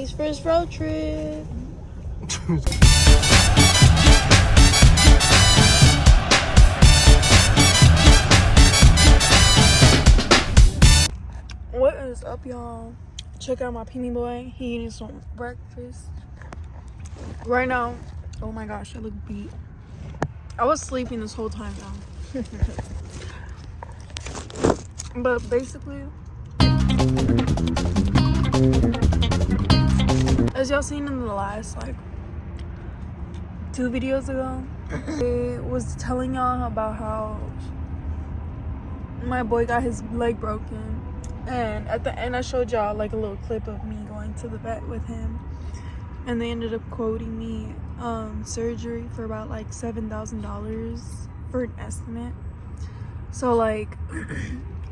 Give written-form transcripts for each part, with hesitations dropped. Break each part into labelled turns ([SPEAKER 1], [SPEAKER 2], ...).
[SPEAKER 1] Pimmy's first road trip. What is up, y'all? Check out my Pimi boy. He eating some breakfast right now. Oh my gosh, I look beat. I was sleeping this whole time now. But basically, as y'all seen in the last like 2 videos ago, I was telling y'all about how my boy got his leg broken, and at the end I showed y'all like a little clip of me going to the vet with him, and they ended up quoting me surgery for about like $7,000 for an estimate. So like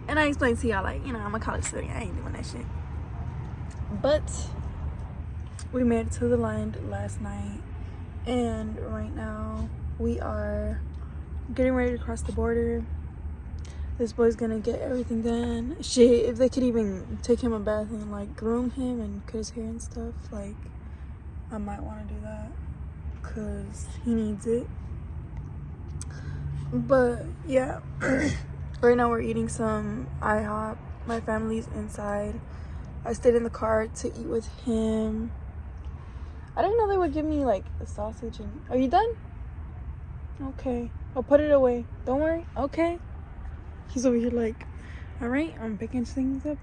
[SPEAKER 1] and I explained to y'all, like, you know, I'm a college student, I ain't doing that shit. But we made it to the land last night, and right now we are getting ready to cross the border. This boy's gonna get everything done. Shit, if they could even take him a bath and like groom him and cut his hair and stuff, like, I might want to do that because he needs it. But yeah. Right now we're eating some IHOP. My family's inside. I stayed in the car to eat with him. I didn't know they would give me like a sausage. And are you done? Okay, I'll put it away. Don't worry. Okay. He's over here like, all right, I'm picking things up.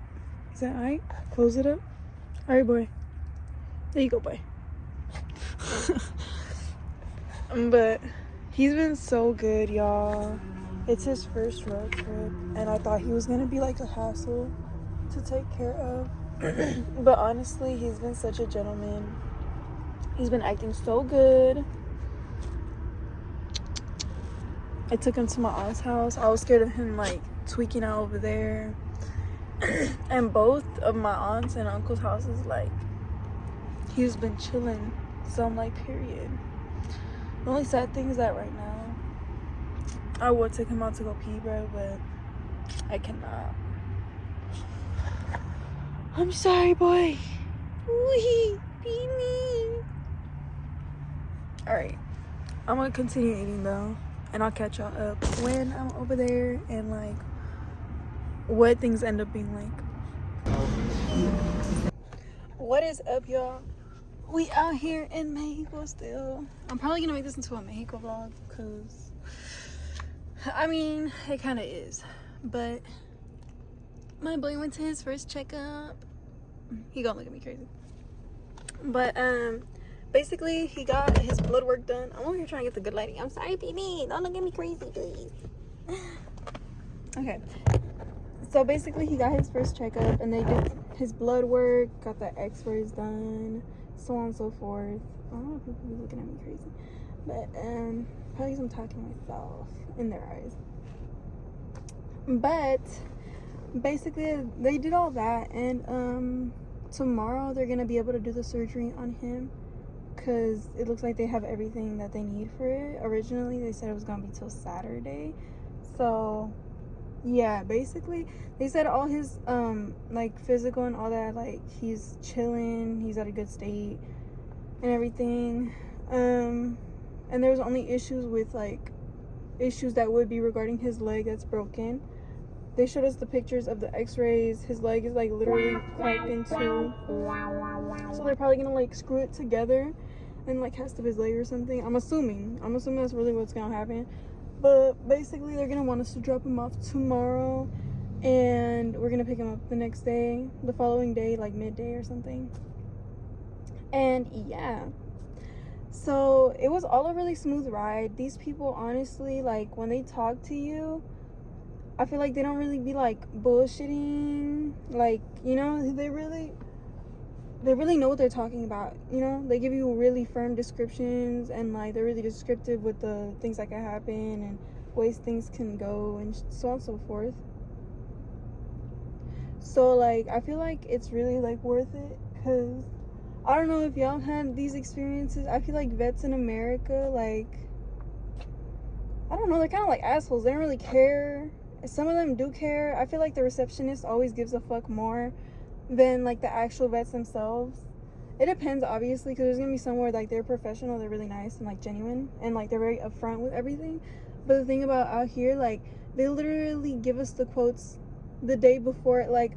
[SPEAKER 1] Is that all right? Close it up. All right, boy. There you go, boy. But he's been so good, y'all. It's his first road trip, and I thought he was gonna be like a hassle to take care of. But honestly, he's been such a gentleman. He's been acting so good. I took him to my aunt's house. I was scared of him like tweaking out over there. And both of my aunts and uncle's houses, like, he's been chilling. So I'm like, period. The only sad thing is that right now I would take him out to go pee, bro, but I cannot. I'm sorry, boy. Wee, pee me. Alright, I'm gonna continue eating though, and I'll catch y'all up when I'm over there and like what things end up being like. What is up, y'all? We out here in Mexico still. I'm probably gonna make this into a Mexico vlog because I mean, it kind of is. But my boy went to his first checkup. He gonna look at me crazy. But basically he got his blood work done. I'm over here trying to get the good lighting. I'm sorry, baby. Don't look at me crazy, please. Okay. So basically he got his first checkup, and they did his blood work, got the x-rays done, so on and so forth. I don't know if people be looking at me crazy. But probably because I'm talking to myself in their eyes. But basically they did all that, and tomorrow they're gonna be able to do the surgery on him because it looks like they have everything that they need for it. Originally they said it was gonna be till Saturday. So yeah, basically they said all his like physical and all that, like he's chilling, he's at a good state and everything. And there was only issues with like issues that would be regarding his leg that's broken. They showed us the pictures of the x-rays. His leg is like literally cracked in two, so they're probably gonna like screw it together and like cast up his leg or something. I'm assuming that's really what's gonna happen. But basically they're gonna want us to drop him off tomorrow, and we're gonna pick him up the next day, the following day, like midday or something. And yeah, so it was all a really smooth ride. These people, honestly, like when they talk to you, I feel like they don't really be like bullshitting, like, you know, they really know what they're talking about, you know. They give you really firm descriptions, and like they're really descriptive with the things that can happen and ways things can go and so on and so forth. So like I feel like it's really like worth it, because I don't know if y'all had these experiences. I feel like vets in America, like, I don't know, they're kind of like assholes. They don't really care. Some of them do care. I feel like the receptionist always gives a fuck more than like the actual vets themselves. it depends, obviously, because there's gonna be somewhere like they're professional, they're really nice and like genuine, and like they're very upfront with everything. But the thing about out here, like, they literally give us the quotes the day before. Like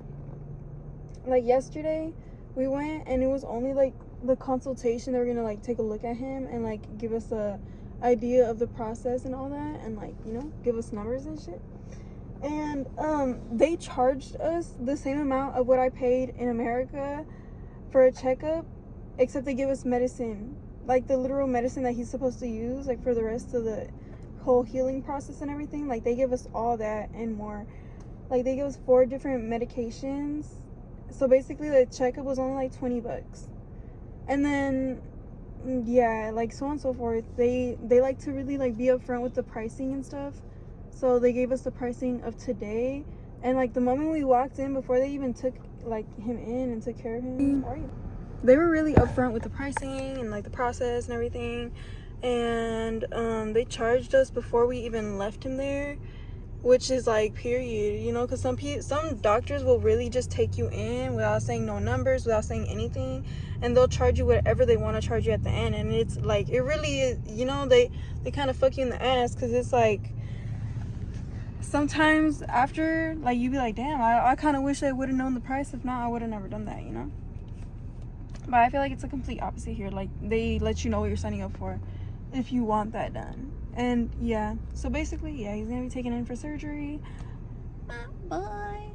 [SPEAKER 1] yesterday we went, and it was only like the consultation. They were gonna like take a look at him and like give us a idea of the process and all that, and like, you know, give us numbers and shit. And they charged us the same amount of what I paid in America for a checkup, except they give us medicine, like the literal medicine that he's supposed to use, like for the rest of the whole healing process and everything. Like, they give us all that and more. Like, they give us 4 different medications. So basically the checkup was only like $20. And then, yeah, like so on and so forth. They like to really like be upfront with the pricing and stuff. So they gave us the pricing of today, and like the moment we walked in, before they even took like him in and took care of him, they were really upfront with the pricing and like the process and everything. And they charged us before we even left him there, which is like period, you know, because some doctors will really just take you in without saying no numbers, without saying anything, and they'll charge you whatever they want to charge you at the end. And it's like, it really is, you know, they kind of fuck you in the ass, because it's like, sometimes after, like, you be like, damn, I kind of wish I would have known the price. If not, I would have never done that, you know. But I feel like it's a complete opposite here. Like, they let you know what you're signing up for if you want that done. And yeah, so basically, yeah, he's gonna be taken in for surgery. Bye.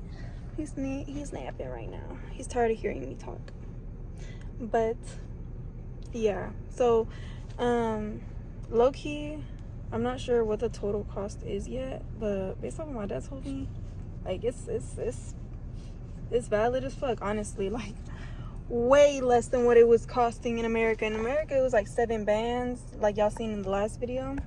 [SPEAKER 1] He's napping right now. He's tired of hearing me talk. But yeah, so low-key, I'm not sure what the total cost is yet, but based on what my dad told me, like, it's valid as fuck, honestly. Like, way less than what it was costing in America. In America, it was like 7 bands, like y'all seen in the last video.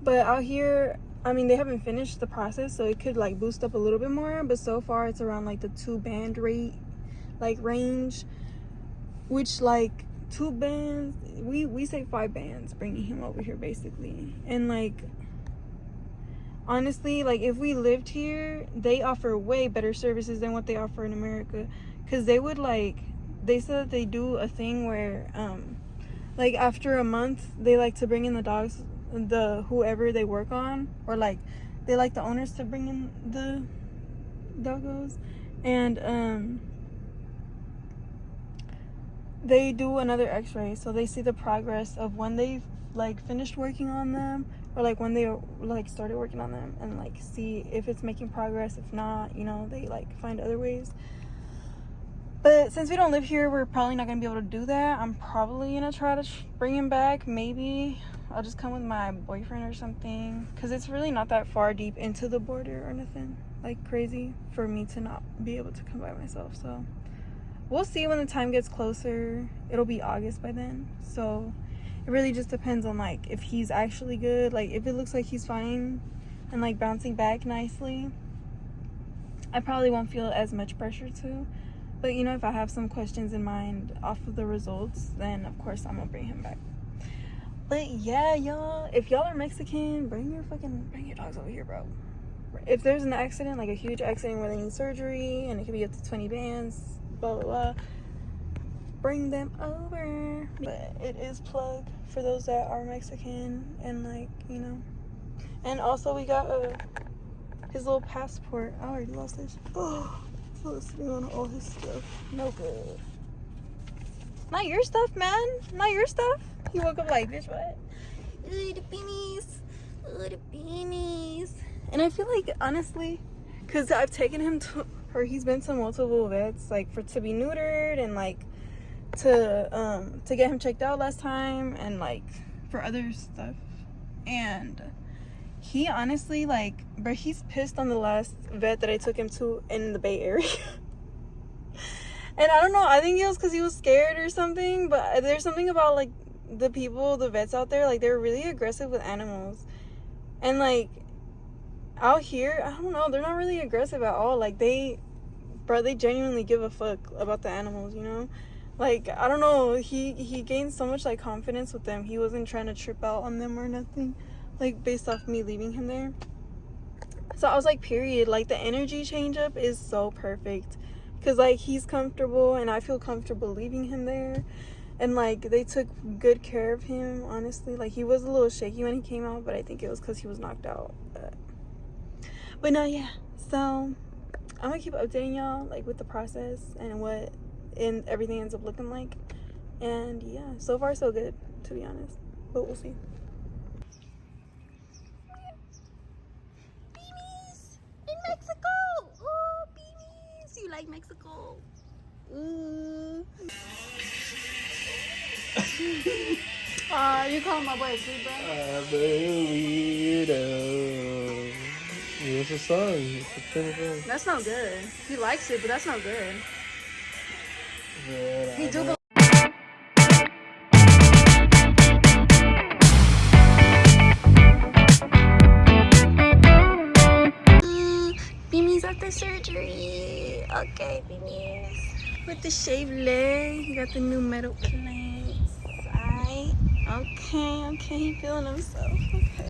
[SPEAKER 1] But out here, I mean, they haven't finished the process, so it could like boost up a little bit more. But so far, it's around like the 2 band rate, like range, which like 2 bands, we say 5 bands bringing him over here basically. And like, honestly, like, if we lived here, they offer way better services than what they offer in America, because they would like, they said that they do a thing where like after a month they like to bring in the dogs, the whoever they work on, or like they like the owners to bring in the doggos, and they do another x-ray, so they see the progress of when they've like finished working on them, or like when they like started working on them, and like see if it's making progress. If not, you know, they like find other ways. But since we don't live here, we're probably not gonna be able to do that. I'm probably gonna try to bring him back. Maybe I'll just come with my boyfriend or something, because it's really not that far deep into the border or nothing like crazy for me to not be able to come by myself. So we'll see when the time gets closer. It'll be August by then, so it really just depends on like if he's actually good. Like, if it looks like he's fine and like bouncing back nicely, I probably won't feel as much pressure to. But you know, if I have some questions in mind off of the results, then of course I'm gonna bring him back. But yeah, y'all, if y'all are Mexican, bring your dogs over here, bro. If there's an accident, like a huge accident where they need surgery and it could be up to 20 bands, blah blah blah, bring them over. But it is plug for those that are Mexican, and like, you know. And also we got his little passport. I already lost it. Oh, listening on all his stuff. No good. Not your stuff, man. Not your stuff. He woke up like, bitch, what? Ooh, the beanies. Ooh, the beanies. And I feel like, honestly, because I've taken him to, or he's been to multiple vets, like to be neutered, and like to get him checked out last time, and like for other stuff. And he honestly, like, bro, he's pissed on the last vet that I took him to in the Bay Area. And I don't know, I think it was because he was scared or something, but there's something about like the vets out there, like they're really aggressive with animals. And like out here, I don't know, they're not really aggressive at all. Like they genuinely give a fuck about the animals, you know? Like, I don't know, he gained so much like confidence with them. He wasn't trying to trip out on them or nothing, like based off me leaving him there. So I was like, period, like the energy change up is so perfect because like he's comfortable and I feel comfortable leaving him there. And like they took good care of him, honestly. Like he was a little shaky when he came out, but I think it was because he was knocked out. But no, yeah. So I'm gonna keep updating y'all like with the process and what and everything ends up looking like. And yeah, so far so good, to be honest. But we'll see. Pimi's in Mexico. Oh, Pimi's, you like Mexico? You calling my boy a sweet bro? I believe it. It's a song. It's a that's not good. He likes it, but that's not good. Yeah, he do. Pimi's after surgery. Okay, Pimi's. With the shaved leg, he got the new metal plates. Alright. Okay, he feeling himself. Okay.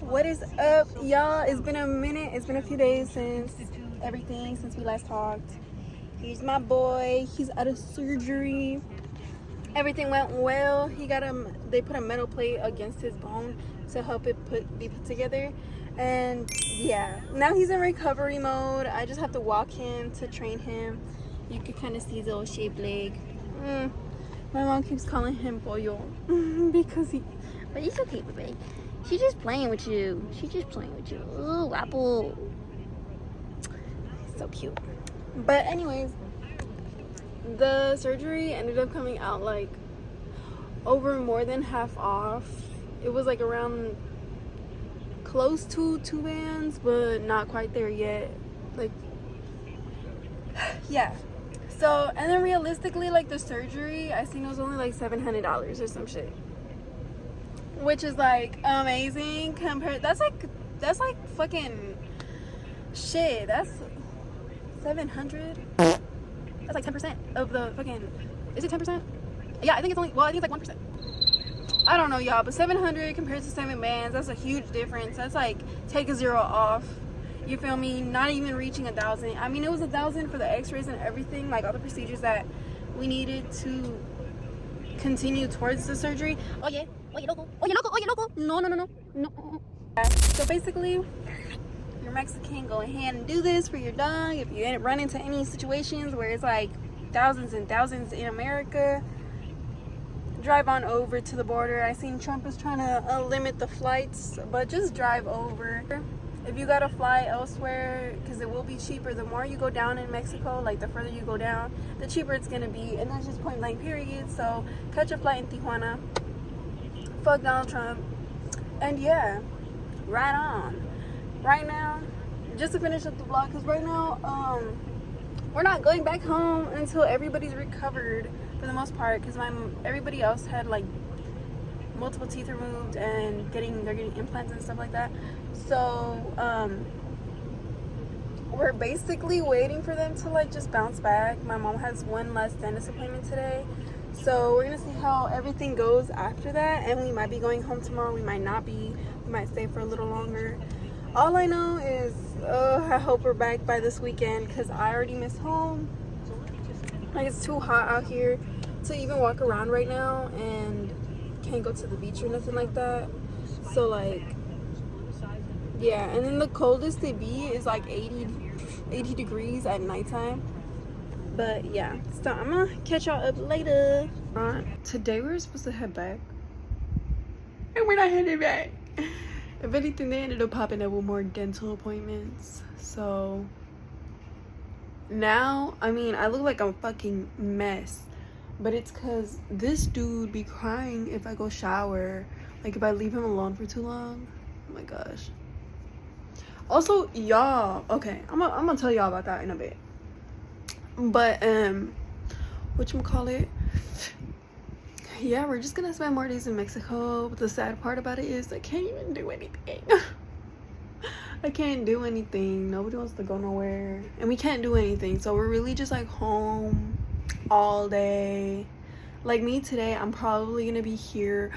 [SPEAKER 1] What is up, y'all? It's been a minute. It's been a few days since we last talked. Here's my boy. He's out of surgery. Everything went well. He got they put a metal plate against his bone to help it be put together. And yeah, now he's in recovery mode. I just have to walk him to train him. You can kind of see his little shaped leg. My mom keeps calling him Pollo because but it's okay, baby. She's just playing with you. Ooh, Apple. So cute. But anyways, the surgery ended up coming out like over more than half off. It was like around close to 2 bands, but not quite there yet. Like, yeah. So, and then realistically, like the surgery, I seen it was only like $700 or some shit. Which is like amazing compared. That's like fucking shit. That's 700. That's like 10% of the fucking. Is it 10%? Yeah, I think it's like 1%. I don't know, y'all, but 700 compared to 7 bands, that's a huge difference. That's like take a zero off. You feel me? Not even reaching 1,000. I mean, it was 1,000 for the X-rays and everything, like all the procedures that we needed to continue towards the surgery. Oh yeah. Oye loco. No. So basically, you're Mexican, go ahead and do this for your dog. If you run into any situations where it's like thousands and thousands in America, drive on over to the border. I seen Trump is trying to limit the flights, but just drive over. If you gotta fly elsewhere, because it will be cheaper, the more you go down in Mexico, like the further you go down, the cheaper it's gonna be. And that's just point blank period. So catch a flight in Tijuana. Fuck Donald Trump. And yeah, right on. Right now, just to finish up the vlog, because right now we're not going back home until everybody's recovered for the most part, because everybody else had like multiple teeth removed and they're getting implants and stuff like that. So we're basically waiting for them to like just bounce back. My mom has one last dentist appointment today, so we're gonna see how everything goes after that. And we might be going home tomorrow, we might not be, we might stay for a little longer. All I know is I hope we're back by this weekend, because I already miss home. Like, it's too hot out here to even walk around right now, and can't go to the beach or nothing like that. So like, yeah. And then the coldest it be is like 80 degrees at nighttime. But yeah, so I'm gonna catch y'all up later. Today we were supposed to head back, and we're not heading back. If anything, they ended up popping up with more dental appointments. So now, I mean, I look like a fucking mess, but it's because this dude be crying if I go shower, like if I leave him alone for too long. Oh my gosh. Also, y'all, okay, I'm gonna tell y'all about that in a bit. But whatchamacallit, yeah, we're just gonna spend more days in Mexico. But the sad part about it is I can't even do anything. I can't do anything. Nobody wants to go nowhere, and we can't do anything. So we're really just like home, all day. Like me today, I'm probably gonna be here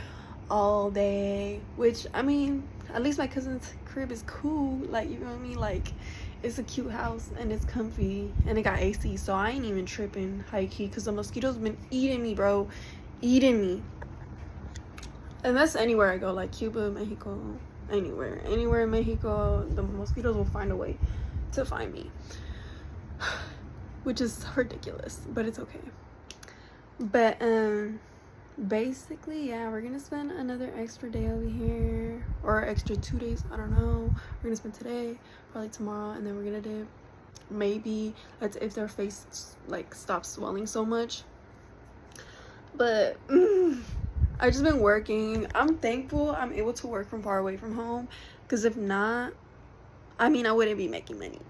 [SPEAKER 1] all day, which I mean, at least my cousin's crib is cool. Like, you know what I mean? Like, it's a cute house and it's comfy and it got AC, so I ain't even tripping high key, because the mosquitoes been eating me, bro, eating me. And that's anywhere I go, like Cuba, Mexico, anywhere in Mexico, the mosquitoes will find a way to find me, which is ridiculous, but it's okay. But basically, yeah, we're gonna spend another extra day over here, or extra 2 days, I don't know. We're gonna spend today, probably tomorrow, and then we're gonna dip. Maybe that's if their face like stops swelling so much. But I just been working. I'm thankful I'm able to work from far away from home, because if not, I mean, I wouldn't be making money.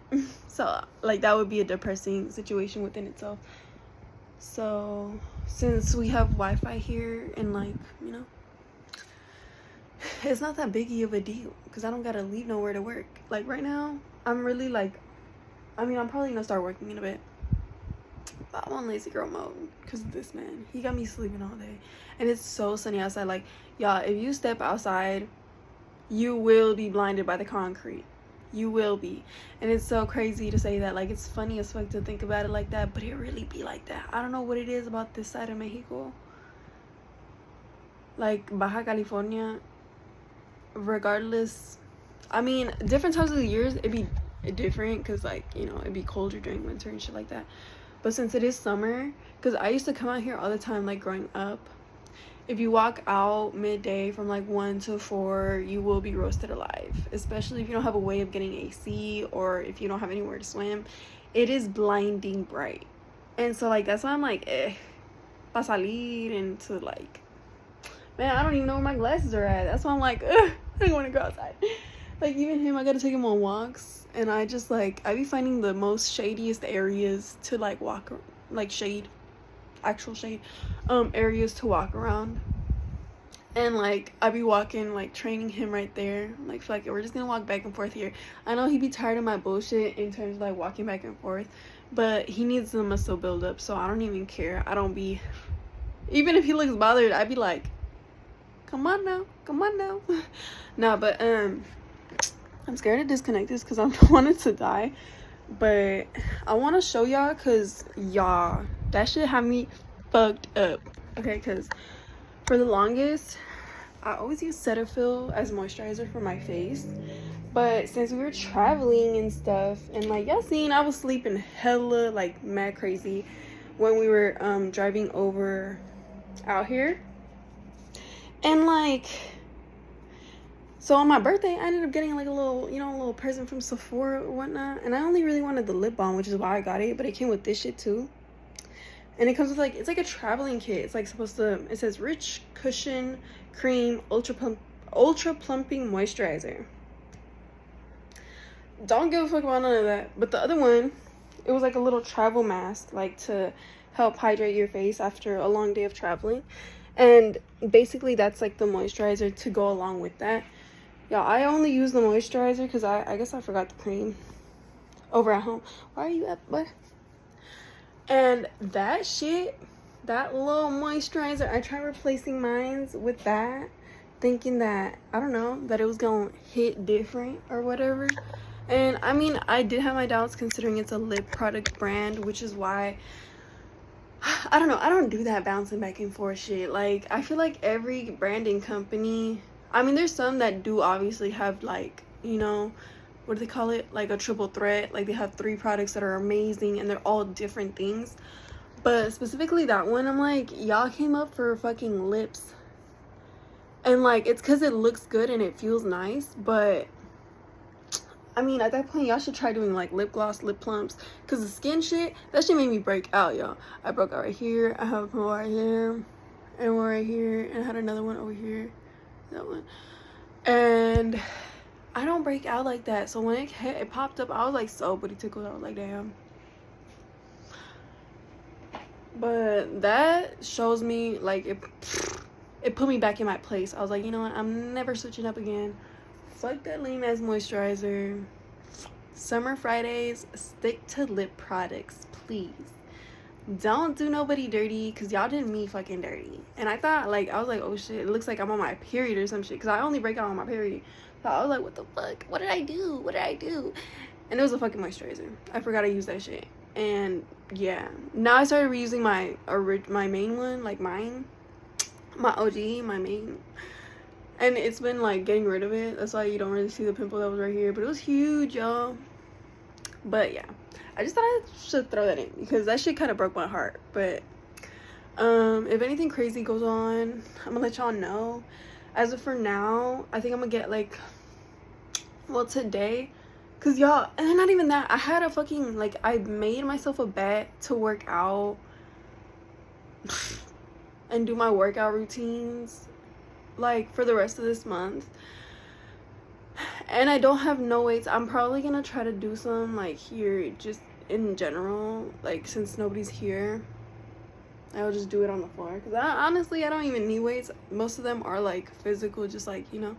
[SPEAKER 1] So like that would be a depressing situation within itself. So since we have Wi-Fi here, and like, you know, it's not that biggie of a deal, because I don't gotta leave nowhere to work. Like right now, I'm really like, I mean, I'm probably gonna start working in a bit, but I'm on lazy girl mode because of this man. He got me sleeping all day, and it's so sunny outside. Like, y'all, if you step outside, you will be blinded by the concrete. You will be. And it's so crazy to say that. Like, it's funny as fuck to think about it like that, but it really be like that. I don't know what it is about this side of Mexico, like Baja California, regardless. I mean, different times of the years it'd be different, because like, you know, it'd be colder during winter and shit like that. But since it is summer, because I used to come out here all the time, like growing up, if you walk out midday from like 1 to 4, you will be roasted alive, especially if you don't have a way of getting AC, or if you don't have anywhere to swim. It is blinding bright. And so like, that's why I'm like, pa salir, and to like, man, I don't even know where my glasses are at. That's why I'm like, I don't want to go outside. Like, even him, I gotta take him on walks, and I just like, I be finding the most shadiest areas to like walk, like shade, actual shade, areas to walk around. And like, I be walking, like training him right there. Like, fuck it, we're just gonna walk back and forth here. I know he be tired of my bullshit in terms of like walking back and forth, but he needs the muscle build up, so I don't even care. I don't be, even if he looks bothered, I'd be like, come on now, come on now. Nah, but I'm scared to disconnect this because I wanted to die. But I want to show y'all, because y'all, that shit had me fucked up. Okay, because for the longest, I always use Cetaphil as moisturizer for my face. But since we were traveling and stuff, and like y'all seen, I was sleeping hella like mad crazy when we were driving over out here. And like, so on my birthday, I ended up getting like a little, you know, a little present from Sephora or whatnot. And I only really wanted the lip balm, which is why I got it. But it came with this shit too. And it comes with like, it's like a traveling kit. It's like supposed to, it says rich cushion cream ultra plumping moisturizer. Don't give a fuck about none of that. But the other one, it was like a little travel mask, like to help hydrate your face after a long day of traveling. And basically that's like the moisturizer to go along with that. Yeah, I only use the moisturizer because I guess I forgot the cream over at home. Why are you up, what? And that shit, that little moisturizer, I tried replacing mine with that, thinking that, I don't know, that it was gonna hit different or whatever. And I mean, I did have my doubts considering it's a lip product brand, which is why, I don't know, I don't do that bouncing back and forth shit. Like, I feel like every branding company, I mean, there's some that do obviously have like, you know, what do they call it, like a triple threat, like they have 3 products that are amazing and they're all different things. But specifically that one, I'm like, y'all came up for fucking lips, and like, it's because it looks good and it feels nice. But I mean, at that point, y'all should try doing like lip gloss, lip plumps, because the skin shit, that shit made me break out, y'all. I broke out right here, I have one right here, and one right here, and I had another one over here, that one. And I don't break out like that. So when it popped up, I was like so booty tickled. I was like, damn. But that shows me, like, it put me back in my place. I was like, you know what, I'm never switching up again. Fuck that lame ass moisturizer. Summer Fridays, stick to lip products, please.
[SPEAKER 2] don't do nobody dirty, because y'all did me fucking dirty. And I thought, like, I was like, oh shit, it looks like I'm on my period or some shit, because I only break out on my period. So I was like, what the fuck, what did I do? And it was a fucking moisturizer. I forgot to use that shit. And yeah, now I started reusing my main one, like mine, my OG, my main, and it's been like getting rid of it. That's why you don't really see the pimple that was right here, but it was huge, y'all. But yeah, I just thought I should throw that in because that shit kind of broke my heart. But if anything crazy goes on, I'm gonna let y'all know. As of for now, I think I'm gonna get like, well, today, because y'all, and not even that, I had a fucking, like, I made myself a bet to work out and do my workout routines, like, for the rest of this month. And I don't have no weights. I'm probably gonna try to do some, like, here, just in general, like, since nobody's here. I will just do it on the floor, because honestly, I don't even need weights. Most of them are, like, physical, just, like, you know,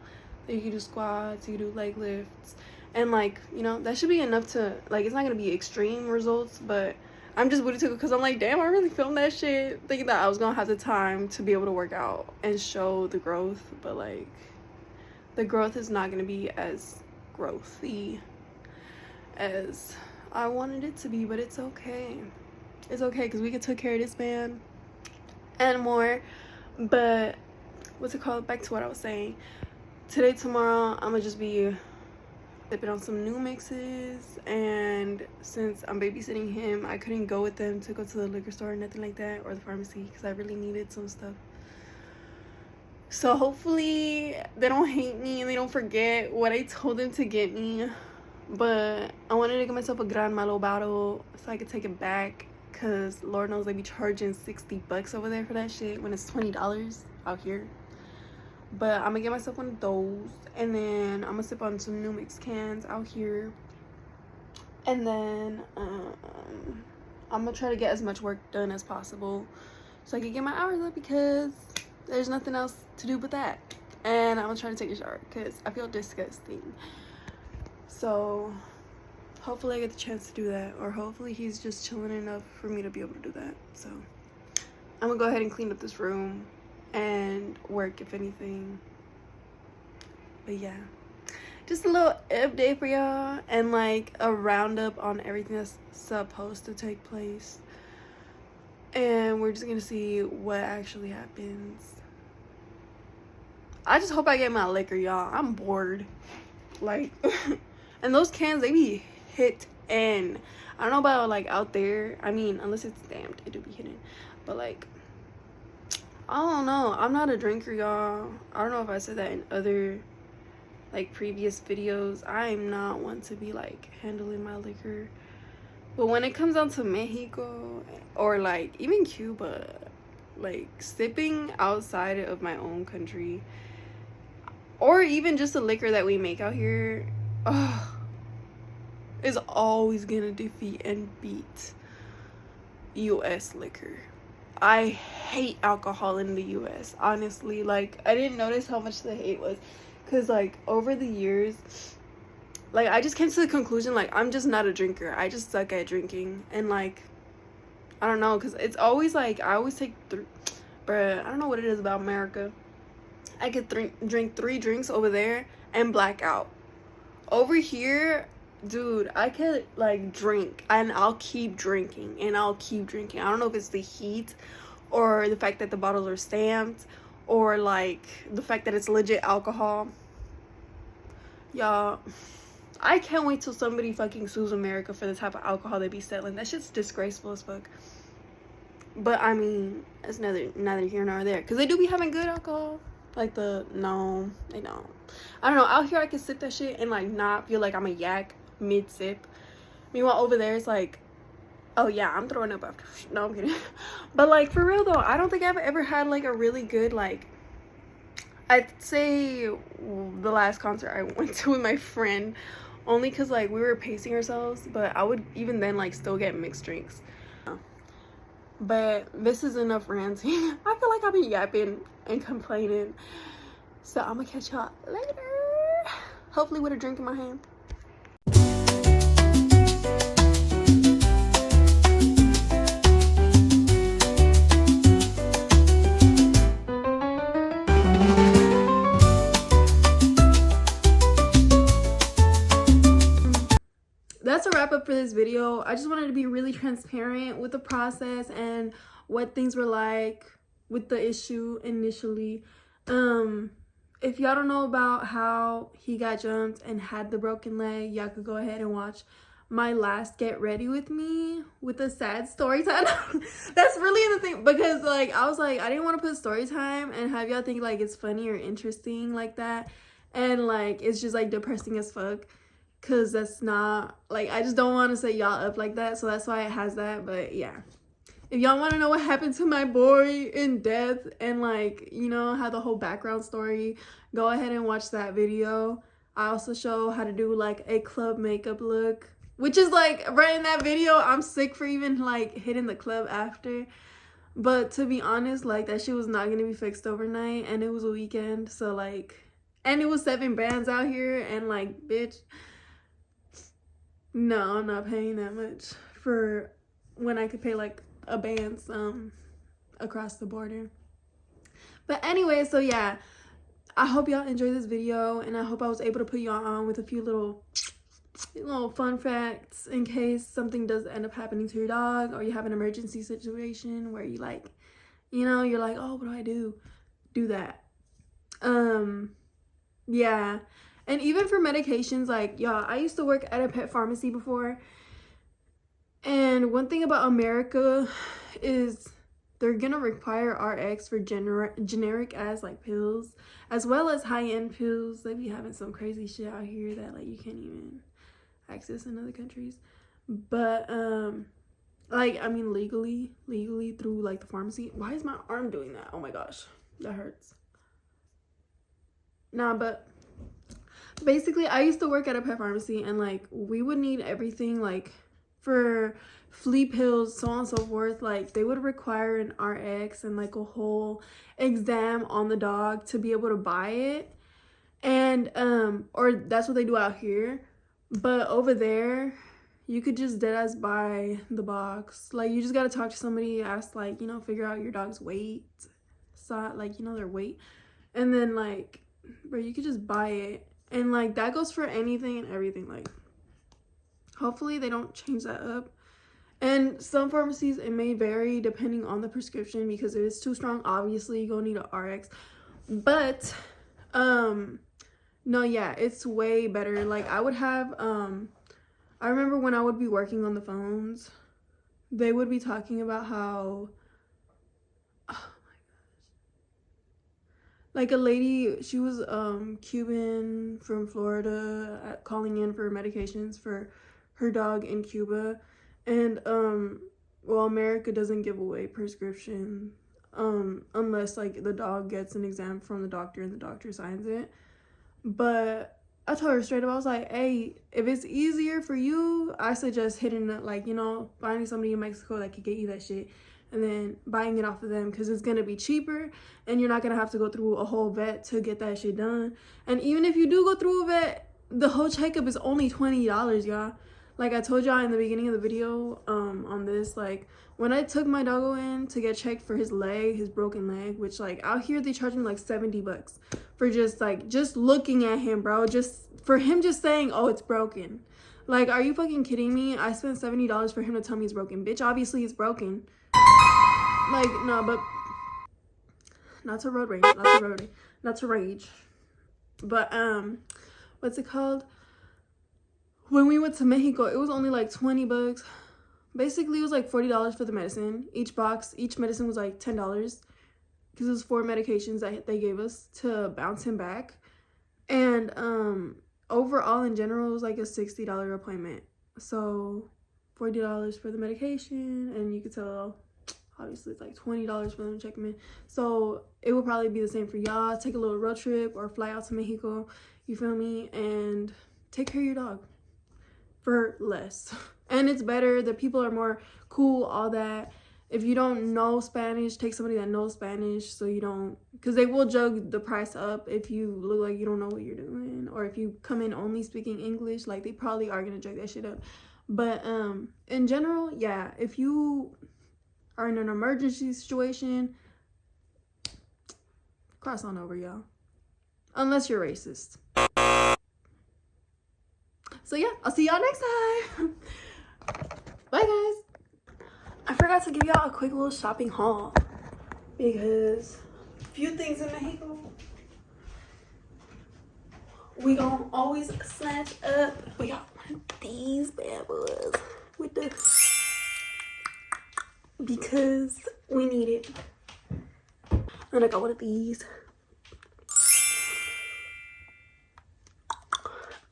[SPEAKER 2] you can do squats, you can do leg lifts. And, like, you know, that should be enough to, like, it's not going to be extreme results, but I'm just booty tickled because I'm like, damn, I really filmed that shit thinking that I was going to have the time to be able to work out and show the growth. But, like, the growth is not going to be as growthy as I wanted it to be, but it's okay. It's okay because we can take care of this man and more. But, what's it called? Back to what I was saying. Today, tomorrow, I'm going to just be sipping on some new mixes, and since I'm babysitting him, I couldn't go with them to go to the liquor store or nothing like that, or the pharmacy, because I really needed some stuff. So hopefully they don't hate me and they don't forget what I told them to get me. But I wanted to get myself a Gran Malo bottle so I could take it back, because Lord knows they be charging $60 over there for that shit when it's $20 out here. But I'm gonna get myself one of those, and then I'm gonna sip on some new mix cans out here, and then I'm gonna try to get as much work done as possible so I can get my hours up, because there's nothing else to do but that. And I'm gonna try to take a shower because I feel disgusting. So hopefully I get the chance to do that, or hopefully he's just chilling enough for me to be able to do that. So I'm gonna go ahead and clean up this room and work, if anything. But yeah, just a little update for y'all, and like a roundup on everything that's supposed to take place, and we're just gonna see what actually happens. I just hope I get my liquor, y'all. I'm bored, like and those cans, they be hit in. I don't know about like out there, I mean, unless it's stamped, it do be hidden, but like, I don't know. I'm not a drinker, y'all. I don't know if I said that in other, like, previous videos. I'm not one to be, like, handling my liquor. But when it comes down to Mexico, or, like, even Cuba, like, sipping outside of my own country, or even just the liquor that we make out here, is always gonna defeat and beat U.S. liquor. I hate alcohol in the US, honestly. Like, I didn't notice how much the hate was, because like over the years, like, I just came to the conclusion, like, I'm just not a drinker. I just suck at drinking. And like, I don't know, because it's always like, I always take bruh, I don't know what it is about America. I could drink 3 drinks over there and black out. Over here, dude, I could like drink and I'll keep drinking and I'll keep drinking. I don't know if it's the heat or the fact that the bottles are stamped, or like the fact that it's legit alcohol. Y'all, I can't wait till somebody fucking sues America for the type of alcohol they be selling. That shit's disgraceful as fuck. But I mean, it's neither here nor there, because they do be having good alcohol. Like no, they don't. I don't know, out here I can sip that shit and like not feel like I'm a yak mid-sip. Meanwhile over there it's like, oh yeah, I'm throwing up after. No, I'm kidding. But like, for real though, I don't think I've ever had like a really good, like, I'd say the last concert I went to with my friend, only because like we were pacing ourselves, but I would even then like still get mixed drinks. But this is enough ranting. I feel like I've been yapping and complaining, so I'm gonna catch y'all later, hopefully with a drink in my hand. up for this video. I just wanted to be really transparent with the process and what things were like with the issue initially. If y'all don't know about how he got jumped and had the broken leg, y'all could go ahead and watch my last Get Ready With Me with a sad story time. That's really the thing, because like I was like, I didn't want to put story time and have y'all think like it's funny or interesting like that, and like it's just like depressing as fuck, because that's not like, I just don't want to set y'all up like that, so that's why it has that. But yeah, if y'all want to know what happened to my boy in death and like, you know, how the whole background story, go ahead and watch that video. I also show how to do like a club makeup look, which is like right in that video. I'm sick for even like hitting the club after, but to be honest, like that shit was not gonna be fixed overnight, and it was a weekend, so like, and it was 7 bands out here, and like, bitch, no, I'm not paying that much for when I could pay like a band across the border. But anyway, so yeah, I hope y'all enjoyed this video, and I hope I was able to put y'all on with a few little fun facts in case something does end up happening to your dog, or you have an emergency situation where you like, you know, you're like, oh, what do? Do that. Yeah. And even for medications, like, y'all, I used to work at a pet pharmacy before, and one thing about America is they're gonna require RX for generic as like pills, as well as high-end pills. They be having some crazy shit out here that like you can't even access in other countries. But like, I mean, legally through like the pharmacy. Why is my arm doing that? Oh my gosh, that hurts. Nah, but basically I used to work at a pet pharmacy, and like we would need everything like for flea pills, so on and so forth. Like they would require an RX and like a whole exam on the dog to be able to buy it. And or that's what they do out here. But over there, you could just deadass buy the box. Like, you just gotta talk to somebody, ask, like, you know, figure out your dog's weight, so like, you know, their weight, and then like, bro, you could just buy it. And like that goes for anything and everything. Like, hopefully they don't change that up. And some pharmacies, it may vary depending on the prescription, because if it's too strong, obviously you're gonna need a RX. But no, yeah, it's way better. Like I would have I remember when I would be working on the phones, they would be talking about how, oh my gosh, like a lady, she was Cuban from Florida, calling in for medications for her dog in Cuba. And well, America doesn't give away prescription unless like the dog gets an exam from the doctor and the doctor signs it. But I told her straight up, I was like, hey, if it's easier for you, I suggest hitting it, like, you know, finding somebody in Mexico that could get you that shit and then buying it off of them, because it's gonna be cheaper and you're not gonna have to go through a whole vet to get that shit done. And even if you do go through a vet, the whole checkup is only $20, y'all. Like I told y'all in the beginning of the video on this, like when I took my doggo in to get checked for his leg, his broken leg, which like out here they charge me like $70 for just looking at him, bro, just for him just saying, oh, it's broken. Like, are you fucking kidding me? I spent $70 for him to tell me it's broken. Bitch, obviously it's broken. Like, no, but not to road rage, not to rage. But what's it called? When we went to Mexico, it was only like $20. Basically, it was like $40 for the medicine. Each medicine was like $10, because it was 4 medications that they gave us to bounce him back. And overall, in general, it was like a $60 appointment. So $40 for the medication, and you could tell, obviously, it's like $20 for them to check him in. So it would probably be the same for y'all. Take a little road trip or fly out to Mexico, you feel me, and take care of your dog for less. And it's better, the people are more cool, all that. If you don't know Spanish, take somebody that knows Spanish, so you don't, because they will jug the price up if you look like you don't know what you're doing, or if you come in only speaking English, like they probably are gonna jug that shit up. But in general, yeah, if you are in an emergency situation, cross on over, y'all, unless you're racist. So yeah, I'll see y'all next time. Bye guys. I forgot to give y'all a quick little shopping haul because a few things in Mexico we gonna always snatch up. We got one of these bad boys with the, because we need it. Then I got one of these.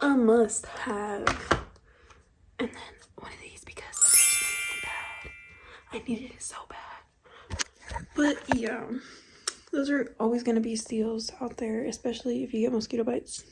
[SPEAKER 2] A must have. And then one of these because the bitch needed it bad. I needed it so bad. But yeah, those are always gonna be steals out there, especially if you get mosquito bites.